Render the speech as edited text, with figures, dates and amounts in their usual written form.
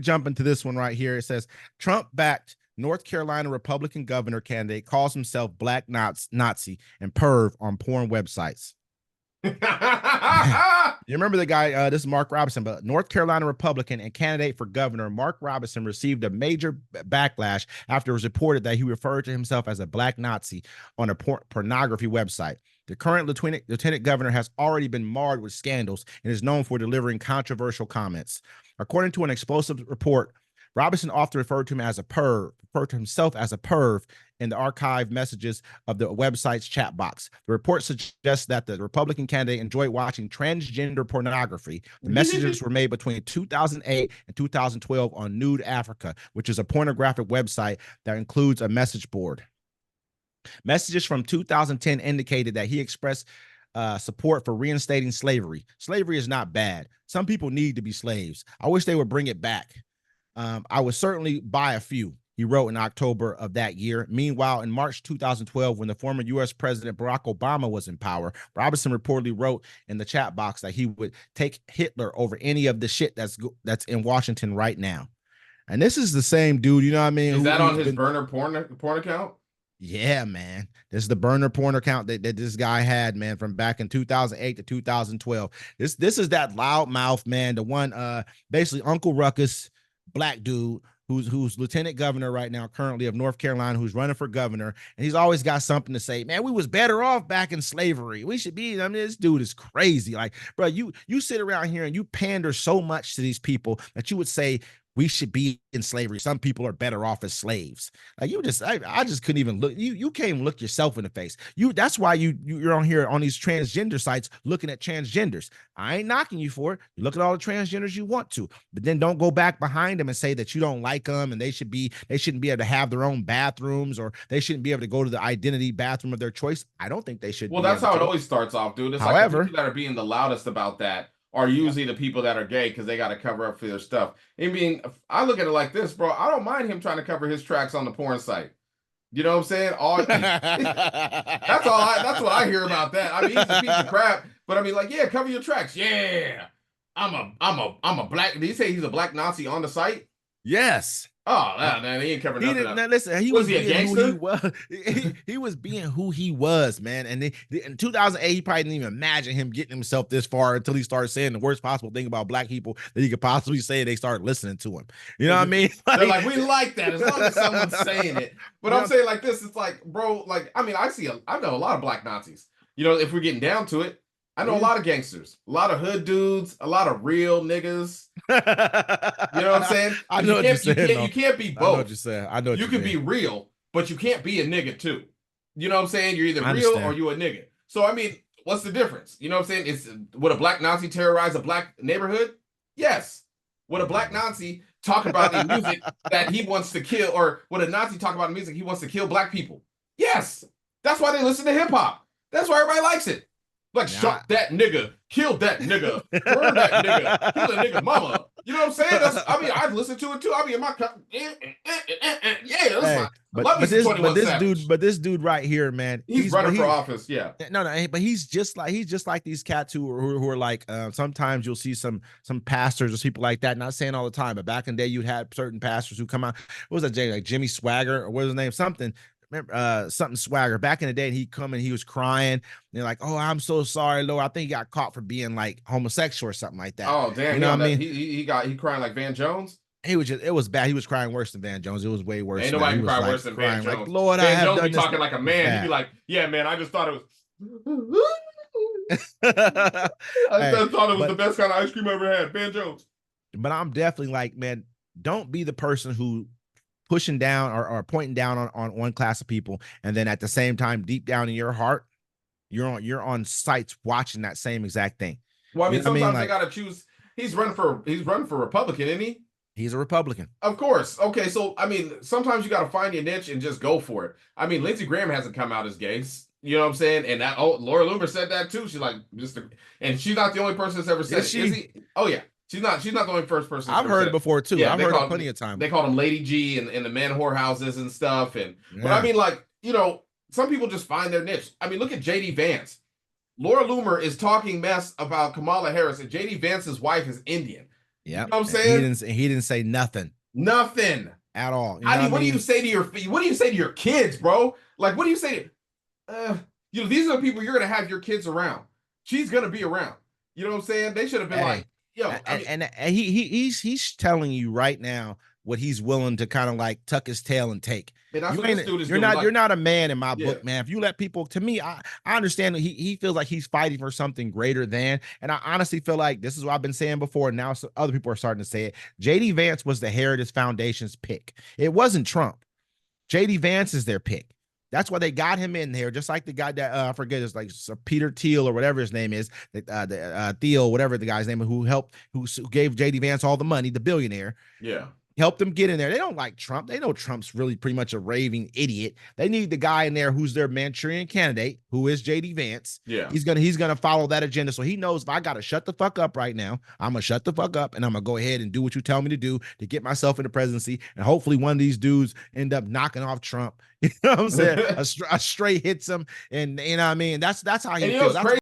jump into this one right here. It says Trump-backed North Carolina Republican governor candidate calls himself Black Nazi and perv on porn websites. You remember the guy, this is Mark Robinson, but North Carolina Republican and candidate for governor Mark Robinson received a major backlash after it was reported that he referred to himself as a Black Nazi on a pornography website. The current lieutenant governor has already been marred with scandals and is known for delivering controversial comments. According to an explosive report, Robinson often referred to himself as a perv in the archived messages of the website's chat box. The report suggests that the Republican candidate enjoyed watching transgender pornography. The messages were made between 2008 and 2012 on Nude Africa, which is a pornographic website that includes a message board. Messages from 2010 indicated that he expressed support for reinstating slavery. Slavery is not bad. Some people need to be slaves. I wish they would bring it back. I would certainly buy a few, he wrote in October of that year. Meanwhile, in March 2012, when the former U.S. President Barack Obama was in power, Robinson reportedly wrote in the chat box that he would take Hitler over any of the shit that's in Washington right now. And this is the same dude, you know what I mean? Is that on his burner porn account? Yeah, man. This is the burner porn account that this guy had, man, from back in 2008 to 2012. This is that loudmouth, man, the one basically Uncle Ruckus, black dude who's lieutenant governor right now currently of North Carolina, who's running for governor, and he's always got something to say. Man, we was better off back in slavery. We should be. I mean, this dude is crazy. Like, bro, you sit around here and you pander so much to these people that you would say we should be in slavery. Some people are better off as slaves. Like I just couldn't even look. You can't even look yourself in the face. That's why you're on here on these transgender sites looking at transgenders. I ain't knocking you for it. You look at all the transgenders you want to, but then don't go back behind them and say that you don't like them and they shouldn't be able to have their own bathrooms or they shouldn't be able to go to the identity bathroom of their choice. I don't think they should. Well, that's how it always starts off, dude. It's like the people that are being the loudest about that are usually the people that are gay because they got to cover up for their stuff. I mean, I look at it like this, bro. I don't mind him trying to cover his tracks on the porn site. You know what I'm saying? That's what I hear about that. I mean, he's a piece of crap, but I mean, like, yeah, cover your tracks. Yeah, I'm a black. Did he say he's a black Nazi on the site? Yes. Oh, man, he ain't covering nothing up. Listen, he was he a gangster? Who he was. He was being who he was, man. And in 2008, he probably didn't even imagine him getting himself this far until he started saying the worst possible thing about black people that he could possibly say. They started listening to him. You know what I mean? They're like, we like that as long as someone's saying it. But I'm saying like this, it's like, bro, like, I mean, I know a lot of black Nazis. You know, if we're getting down to it, I know a lot of gangsters, a lot of hood dudes, a lot of real niggas. You know what I'm saying? I know what you're saying. You can't be both. I know what you're saying. I know what you can be real, but you can't be a nigga too. You know what I'm saying? You're either real or you a nigga. So I mean, what's the difference? You know what I'm saying? Would a black Nazi terrorize a black neighborhood? Yes. Would a black Nazi talk about in music that he wants to kill, or would a Nazi talk about in music he wants to kill black people? Yes. That's why they listen to hip hop. That's why everybody likes it. Like, shot that nigga, kill that nigga, burn that nigga, kill a nigga mama. You know what I'm saying? I've listened to it too. I mean, in my this dude right here, man, he's running for office. Yeah, no, but he's just like these cats who are like sometimes you'll see some pastors or people like that. Not saying all the time, but back in the day, you had certain pastors who come out. What was that? Like Jimmy Swagger or what was his name? Something. Remember something Swagger back in the day, and he'd come and he was crying. And they're like, "Oh, I'm so sorry, Lord. I think he got caught for being like homosexual or something like that." Oh, damn! You know what I mean? He crying like Van Jones. It was bad. He was crying worse than Van Jones. It was way worse. Ain't nobody cry worse than Van Jones. Like, Lord, Van Jones be talking like a man. He'd be like, "Yeah, man, I just thought it was." I thought it was the best kind of ice cream I ever had. Van Jones. But I'm definitely like, man, don't be the person who pushing down or pointing down on one class of people, and then at the same time, deep down in your heart, you're on sites watching that same exact thing. Well, I mean, sometimes they gotta choose. He's running for Republican, isn't he? He's a Republican. Of course. Okay, so I mean, sometimes you gotta find your niche and just go for it. I mean, Lindsey Graham hasn't come out as gay. You know what I'm saying? And that Laura Loomer said that too. She's like, and she's not the only person that's ever said it. Is he? Oh yeah. She's not the only first person. I've heard it before too. Yeah, I've heard it plenty of times. They called him Lady G in the men whorehouses and stuff. But I mean, like, you know, some people just find their niche. I mean, look at JD Vance. Laura Loomer is talking mess about Kamala Harris, and JD Vance's wife is Indian. You know Yep. what I'm And saying? he didn't say nothing Nothing at all. You I know what I mean, mean? what do you say to your kids, bro? Like, what do you say to these are the people you're gonna have your kids around. She's gonna be around. You know what I'm saying? They should have been like, Hey, yo, I mean, and he's telling you right now what he's willing to kind of like tuck his tail and take. man, that's You what this ain't dude is doing. you're Like, not a man in my yeah, book, man. If you let people, to me, I understand that he feels like he's fighting for something greater than, and I honestly feel like this is what I've been saying before. And now other people are starting to say it. JD Vance was the Heritage Foundation's pick. It wasn't Trump. JD Vance is their pick. That's why they got him in there, just like the guy that I forget, it's like Peter Thiel or whatever his name is, Thiel, whatever the guy's name, who gave JD Vance all the money, the billionaire. yeah, Help them get in there. They don't like Trump. They know Trump's really pretty much a raving idiot. They need the guy in there who's their Manchurian candidate, who is JD Vance. yeah. He's gonna follow that agenda. So he knows if I gotta shut the fuck up right now, I'm gonna shut the fuck up and I'm gonna go ahead and do what you tell me to do to get myself in the presidency. And hopefully one of these dudes end up knocking off Trump. You know what I'm saying? A straight hits him, and you know what I mean. That's how he And you know feels. what's That's crazy?